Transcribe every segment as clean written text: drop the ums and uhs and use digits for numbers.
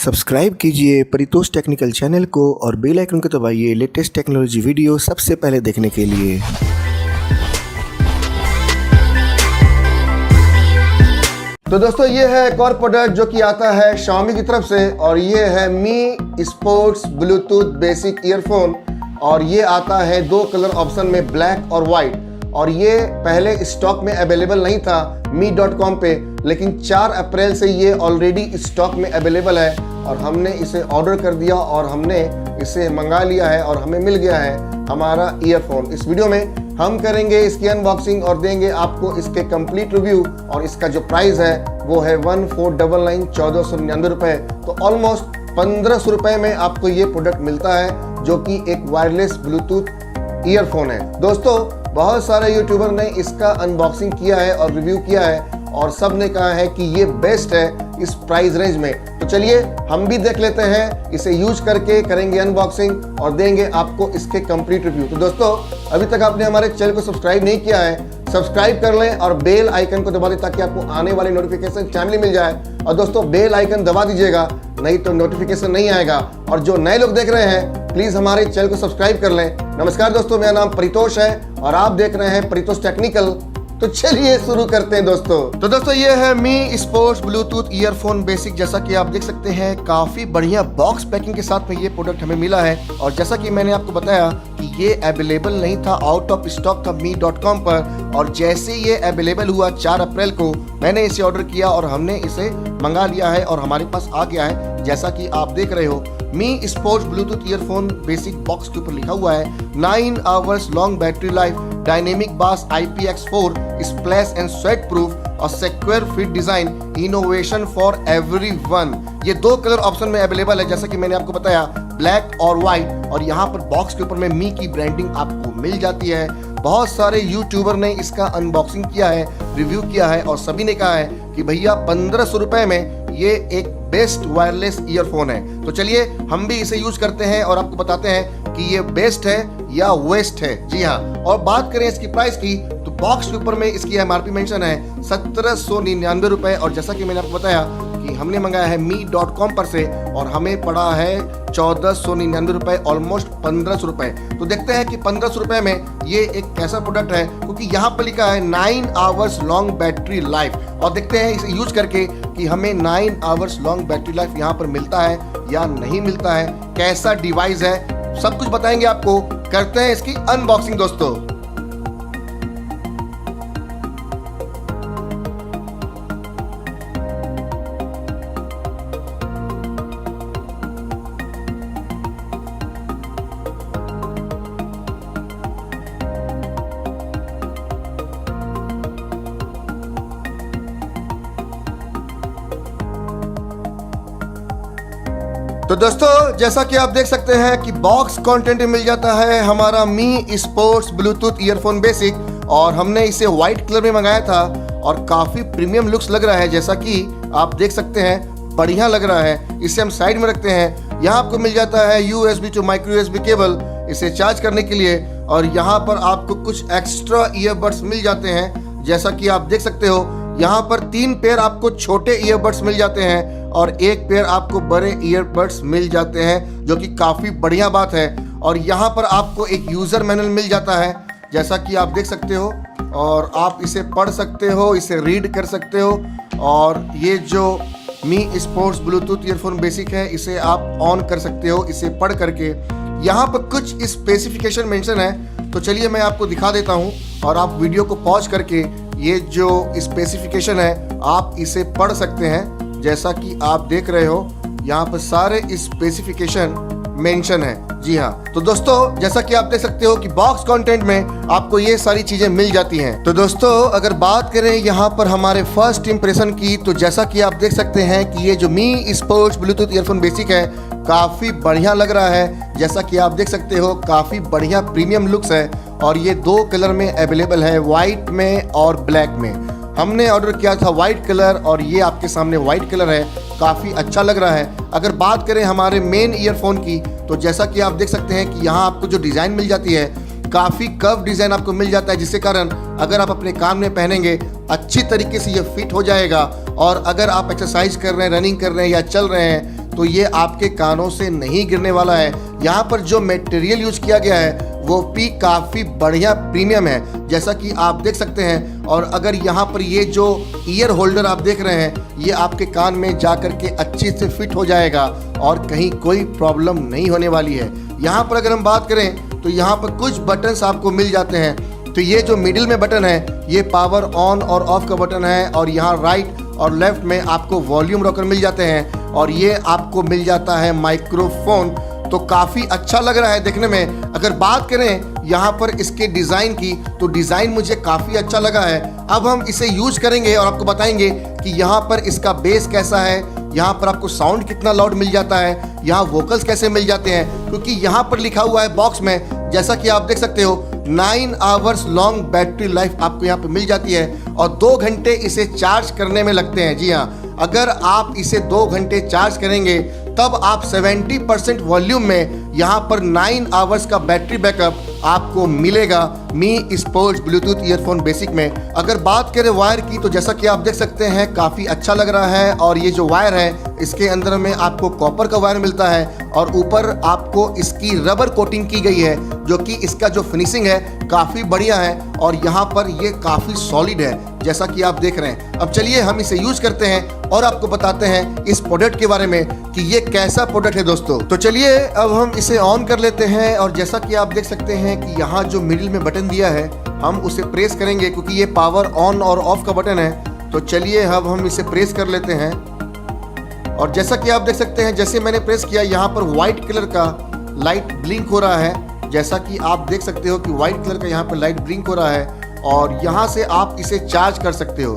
Subscribe कीजिए Paritosh technical channel को और बेल आइकन को दबाइए लेटेस्ट टेक्नोलॉजी वीडियो सबसे पहले देखने के लिए। तो दोस्तों ये है एक और प्रोडक्ट जो कि आता है Xiaomi की तरफ से और ये है Mi sports Bluetooth basic earphone और ये आता है दो कलर ऑप्शन में ब्लैक और वाइट और ये पहले स्टॉक में अवेलेबल नहीं था mi.com पे, लेकिन 4 अप्रैल से ये ऑलरेडी स्टॉक में अवेलेबल है और हमने इसे ऑर्डर कर दिया और हमने इसे मंगा लिया है और हमें मिल गया है हमारा ईयरफोन। इस वीडियो में हम करेंगे इसकी अनबॉक्सिंग और देंगे आपको इसके कंप्लीट रिव्यू और इसका जो प्राइस है वो है 1499 1499 रुपए। तो ऑलमोस्ट 1500 रुपए में आपको ये प्रोडक्ट मिलता है जो कि एक वायरलेस ब्लूटूथ ईयरफोन है। दोस्तों बहुत सारे यूट्यूबर ने इसका अनबॉक्सिंग किया है और रिव्यू किया है और सब ने कहा है कि ये बेस्ट है इस प्राइस रेंज में। तो चलिए हम भी देख लेते हैं, इसे यूज करके करेंगे अनबॉक्सिंग और देंगे आपको इसके कंप्लीट रिव्यू। तो दोस्तों अभी तक आपने हमारे चैनल को सब्सक्राइब नहीं किया है, सब्सक्राइब कर लें और बेल आइकन को दबा दें ताकि आपको आने वाली नोटिफिकेशन टाइमली मिल जाए। और दोस्तों बेल आइकन दबा दीजिएगा, नहीं तो नोटिफिकेशन नहीं आएगा। और जो नए लोग देख रहे हैं प्लीज हमारे चैनल को सब्सक्राइब कर लें। नमस्कार दोस्तों, मेरा नाम परितोष है और आप देख रहे हैं परितोष टेक्निकल। तो चलिए शुरू करते हैं दोस्तों। तो दोस्तों ये है Mi sports bluetooth earphone basic. जैसा कि आप देख सकते हैं काफी बढ़िया बॉक्स पैकिंग के साथ में ये प्रोडक्ट हमें मिला है और जैसा कि मैंने आपको बताया कि ये अवेलेबल नहीं था, आउट ऑफ स्टॉक था mi.com पर और जैसे ये अवेलेबल हुआ 4 अप्रैल को मैंने इसे ऑर्डर किया और हमने इसे मंगा लिया है और हमारे पास आ गया है। जैसा कि आप देख रहे हो Mi sports bluetooth earphone basic box के ऊपर लिखा हुआ है 9 hours long battery life, dynamic bass IPX4, splash and sweat proof और secure fit design, innovation for everyone. ये दो कलर ऑप्शन में अवेलेबल है जैसा कि मैंने आपको बताया, ब्लैक और व्हाइट। और यहाँ पर बॉक्स के ऊपर में मी की ब्रांडिंग आपको मिल जाती है। बहुत सारे यूट्यूबर ने इसका अनबॉक्सिंग किया है, रिव्यू किया है और सभी ने कहा है कि भैया 1500 रुपए में ये एक बेस्ट वायरलेस ईयरफोन है। तो चलिए हम भी इसे यूज करते हैं और आपको बताते हैं कि ये बेस्ट है या वेस्ट है। जी हाँ, और बात करें इसकी प्राइस की तो बॉक्स के ऊपर में इसकी MRP मेंशन है 1799 रुपए और जैसा कि मैंने आपको बताया कि हमने मंगाया है mi.com पर से और हमें पड़ा है 1499 रुपए, ऑलमोस्ट 1500 रुपए। तो देखते हैं कि 1500 रुपए में ये एक कैसा प्रोडक्ट है, क्योंकि यहाँ पर लिखा है 9 आवर्स लॉन्ग बैटरी लाइफ और देखते हैं इसे यूज करके कि हमें 9 आवर्स लॉन्ग बैटरी लाइफ यहाँ पर मिलता है या नहीं मिलता है, कैसा डिवाइस है, सब कुछ बताएंगे आपको। करते हैं इसकी अनबॉक्सिंग दोस्तों। तो दोस्तों जैसा कि आप देख सकते हैं कि बॉक्स कंटेंट में मिल जाता है हमारा Mi sports bluetooth earphone basic और हमने इसे व्हाइट कलर में मंगाया था और काफी प्रीमियम लुक्स लग रहा है। जैसा कि आप देख सकते हैं बढ़िया लग रहा है। इसे हम साइड में रखते हैं। यहाँ आपको मिल जाता है USB to micro USB cable इसे चार्ज करने के लिए और यहाँ पर आपको कुछ एक्स्ट्रा ईयरबड्स मिल जाते हैं। जैसा कि आप देख सकते हो यहाँ पर 3 पेयर आपको छोटे ईयरबड्स मिल जाते हैं और 1 पेयर आपको बड़े ईयरबड्स मिल जाते हैं, जो कि काफ़ी बढ़िया बात है। और यहाँ पर आपको एक यूज़र मैनुअल मिल जाता है जैसा कि आप देख सकते हो और आप इसे पढ़ सकते हो, इसे रीड कर सकते हो। और ये जो Mi sports bluetooth earphone basic है इसे आप ऑन कर सकते हो इसे पढ़ करके। यहाँ पर कुछ स्पेसिफिकेशन मेंशन है, तो चलिए मैं आपको दिखा देता हूँ और आप वीडियो को पॉज करके ये जो स्पेसिफिकेशन है आप इसे पढ़ सकते हैं। जैसा कि आप देख रहे हो यहाँ पर सारे स्पेसिफिकेशन मेंशन है। जी हाँ, तो दोस्तों जैसा कि आप देख सकते हो कि बॉक्स कंटेंट में आपको ये सारी चीजें मिल जाती हैं। तो दोस्तों अगर बात करें यहाँ पर हमारे फर्स्ट इंप्रेशन की तो जैसा कि आप देख सकते हैं कि ये जो Mi sports bluetooth earphone basic है काफी बढ़िया लग रहा है। जैसा कि आप देख सकते हो काफी बढ़िया प्रीमियम लुक्स है और ये 2 कलर में अवेलेबल है, व्हाइट में और ब्लैक में। हमने ऑर्डर किया था व्हाइट कलर और ये आपके सामने व्हाइट कलर है, काफ़ी अच्छा लग रहा है। अगर बात करें हमारे मेन ईयरफोन की तो जैसा कि आप देख सकते हैं कि यहाँ आपको जो डिज़ाइन मिल जाती है काफ़ी कर्व डिज़ाइन आपको मिल जाता है, जिसके कारण अगर आप अपने काम में पहनेंगे अच्छी तरीके से ये फिट हो जाएगा। और अगर आप एक्सरसाइज कर रहे हैं, रनिंग कर रहे हैं या चल रहे हैं तो ये आपके कानों से नहीं गिरने वाला है। यहाँ पर जो मटेरियल यूज किया गया है वो भी काफ़ी बढ़िया प्रीमियम है, जैसा कि आप देख सकते हैं। और अगर यहाँ पर ये जो ईयर होल्डर आप देख रहे हैं, ये आपके कान में जा कर के अच्छे से फिट हो जाएगा और कहीं कोई प्रॉब्लम नहीं होने वाली है। यहाँ पर अगर हम बात करें तो यहाँ पर कुछ बटन्स आपको मिल जाते हैं। तो ये जो मिडिल में बटन है ये पावर ऑन और ऑफ का बटन है, और यहाँ राइट और लेफ्ट में आपको वॉल्यूम रॉकर मिल जाते हैं, और ये आपको मिल जाता है माइक्रोफोन। तो काफ़ी अच्छा लग रहा है देखने में। अगर बात करें यहाँ पर इसके डिज़ाइन की, तो डिज़ाइन मुझे काफ़ी अच्छा लगा है। अब हम इसे यूज करेंगे और आपको बताएंगे कि यहाँ पर इसका बेस कैसा है, यहाँ पर आपको साउंड कितना लाउड मिल जाता है, यहाँ वोकल्स कैसे मिल जाते हैं। क्योंकि यहाँ पर लिखा हुआ है बॉक्स में, जैसा कि आप देख सकते हो, 9 आवर्स लॉन्ग बैटरी लाइफ आपको यहाँ पे मिल जाती है, और 2 घंटे इसे चार्ज करने में लगते हैं। जी हाँ, अगर आप इसे 2 घंटे चार्ज करेंगे तब आप 70% वॉल्यूम में यहाँ पर 9 आवर्स का बैटरी बैकअप आपको मिलेगा मी स्पोर्ट्स ब्लूटूथ ईयरफोन बेसिक में। अगर बात करें वायर की, तो जैसा कि आप देख सकते हैं काफ़ी अच्छा लग रहा है। और ये जो वायर है इसके अंदर में आपको कॉपर का वायर मिलता है, और ऊपर आपको इसकी रबर कोटिंग की गई है, जो कि इसका जो फिनिशिंग है काफ़ी बढ़िया है, और यहाँ पर ये काफ़ी सॉलिड है जैसा कि आप देख रहे हैं। अब चलिए हम इसे यूज करते हैं और आपको बताते हैं इस प्रोडक्ट के बारे में कि ये कैसा प्रोडक्ट है दोस्तों। तो चलिए अब हम इसे ऑन कर लेते हैं, और जैसा कि आप देख सकते हैं कि यहाँ जो मिडिल में बटन दिया है हम उसे प्रेस करेंगे, क्योंकि ये पावर ऑन और ऑफ का बटन है। तो चलिए अब हम इसे प्रेस कर लेते हैं, और जैसा कि आप देख सकते हैं जैसे मैंने प्रेस किया यहाँ पर व्हाइट कलर का लाइट ब्लिंक हो रहा है। जैसा कि आप देख सकते हो कि व्हाइट कलर का यहाँ पर लाइट ब्लिंक हो रहा है, और यहाँ से आप इसे चार्ज कर सकते हो।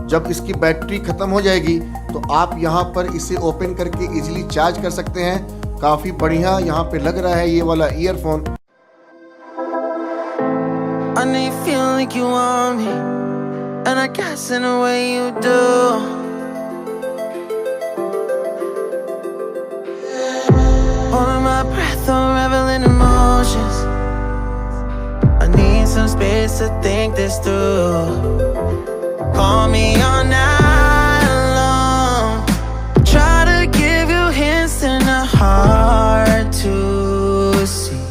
जब इसकी बैटरी ख़त्म हो जाएगी तो आप यहाँ पर इसे ओपन करके इजीली चार्ज कर सकते हैं। काफ़ी बढ़िया यहाँ पे लग रहा है ये वाला earphone. Some space to think this through. Call me all night long. Try to give you hints and a hard to see.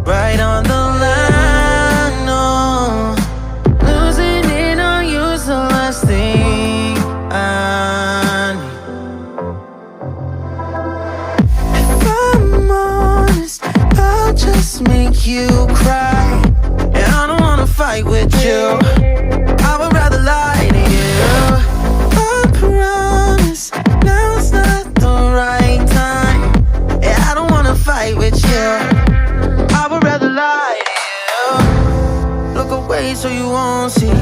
Right on the line, no. Losing it on you's the last thing I need. If I'm honest, I'll just make you cry. Fight with you, I would rather lie to you. I promise now's not the right time. Yeah, I don't wanna fight with you. I would rather lie to you. Look away so you won't see.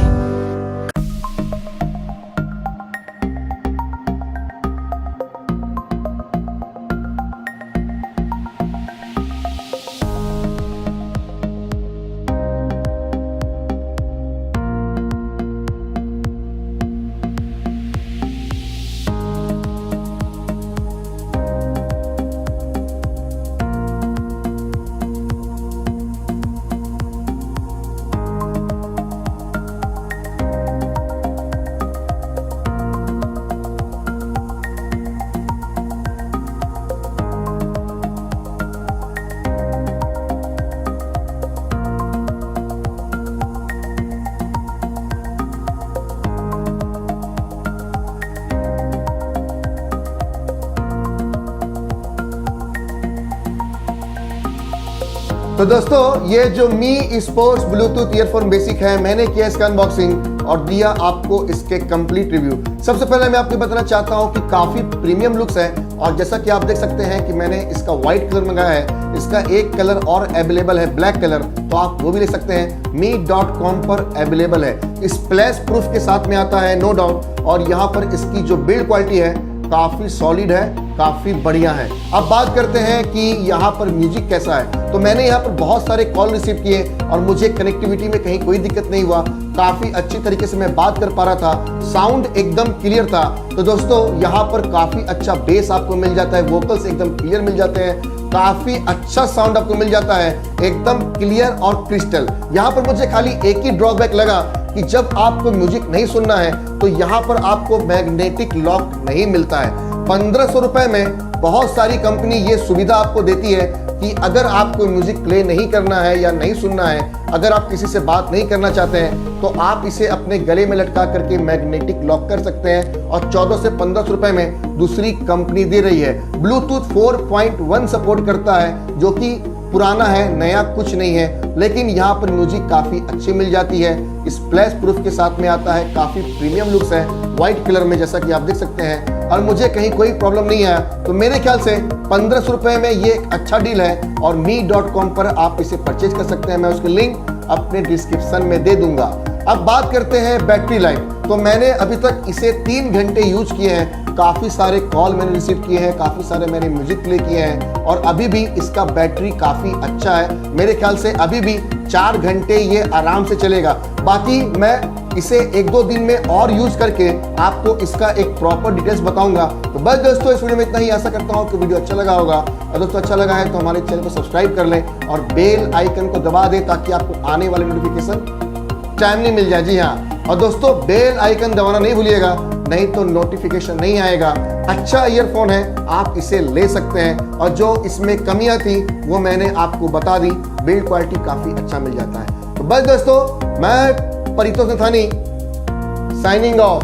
तो दोस्तों ये जो मी sports bluetooth earphone basic है, मैंने किया इसका unboxing और दिया आपको इसके कंप्लीट रिव्यू। सबसे पहले मैं आपको बताना चाहता हूँ कि काफ़ी प्रीमियम लुक्स है, और जैसा कि आप देख सकते हैं कि मैंने इसका व्हाइट कलर मंगाया है। इसका एक कलर और अवेलेबल है, ब्लैक कलर, तो आप वो भी ले सकते हैं। me.com पर अवेलेबल है। स्प्लैश प्रूफ के साथ में आता है, नो डाउट। और यहाँ पर इसकी जो बिल्ड क्वालिटी है काफ़ी सॉलिड है, काफ़ी बढ़िया है। अब बात करते हैं कि यहाँ पर म्यूजिक कैसा है। तो मैंने यहाँ पर बहुत सारे कॉल रिसीव किए और मुझे कनेक्टिविटी में कहीं कोई दिक्कत नहीं हुआ। काफ़ी अच्छी तरीके से मैं बात कर पा रहा था, साउंड एकदम क्लियर था। तो दोस्तों यहाँ पर काफ़ी अच्छा बेस आपको मिल जाता है, वोकल्स एकदम क्लियर मिल जाते हैं, काफ़ी अच्छा साउंड आपको मिल जाता है, एकदम क्लियर और क्रिस्टल। यहाँ पर मुझे खाली एक ही ड्रॉबैक लगा कि जब आपको म्यूजिक नहीं सुनना है तो यहाँ पर आपको मैग्नेटिक लॉक नहीं मिलता है। 1500 रुपए में बहुत सारी कंपनी ये सुविधा आपको देती है कि अगर आपको म्यूजिक प्ले नहीं करना है या नहीं सुनना है, अगर आप किसी से बात नहीं करना चाहते हैं, तो आप इसे अपने गले में लटका करके मैग्नेटिक लॉक कर सकते हैं और 1400 से 1500 रुपए में दूसरी कंपनी दे रही है। ब्लूटूथ 4.1 सपोर्ट करता है, जो कि पुराना है, नया कुछ नहीं है, लेकिन यहाँ पर म्यूजिक काफी अच्छी मिल जाती है। स्प्लैश प्रूफ के साथ में आता है, काफी प्रीमियम लुक्स है, व्हाइट कलर में, जैसा कि आप देख सकते हैं। और मुझे कहीं कोई प्रॉब्लम नहीं आया, तो मेरे ख्याल से 1500 रुपए में ये एक अच्छा डील है और me.com पर आप इसे परचेज कर सकते हैं। मैं उसकी लिंक अपने डिस्क्रिप्शन में दे दूंगा। अब बात करते हैं बैटरी लाइफ। तो मैंने अभी तक इसे 3 घंटे यूज किए हैं, काफी सारे कॉल मैंने रिसीव किए हैं, काफी सारे मैंने म्यूजिक प्ले किए हैं और अभी भी इसका बैटरी काफी अच्छा है। मेरे ख्याल से अभी भी 4 घंटे ये आराम से चलेगा। बाकी मैं इसे 1-2 दिन में और यूज करके आपको इसका एक प्रॉपर डिटेल्स बताऊंगा। तो बस दोस्तों, इस वीडियो में इतना ही। आशा करता हूँ कि वीडियो अच्छा लगा होगा, और दोस्तों अच्छा लगा है तो हमारे चैनल को सब्सक्राइब कर लें और बेल आइकन को दबा दें ताकि आपको आने वाले नोटिफिकेशन टाइमली मिल जाए। जी हाँ, और दोस्तों बेल आइकन दबाना नहीं भूलिएगा, नहीं तो नोटिफिकेशन नहीं आएगा। अच्छा ईयरफोन है, आप इसे ले सकते हैं, और जो इसमें कमियां थी वो मैंने आपको बता दी। बिल्ड क्वालिटी काफी अच्छा मिल जाता है। तो बस दोस्तों, मैं paritoshtechnicaltechno साइनिंग ऑफ।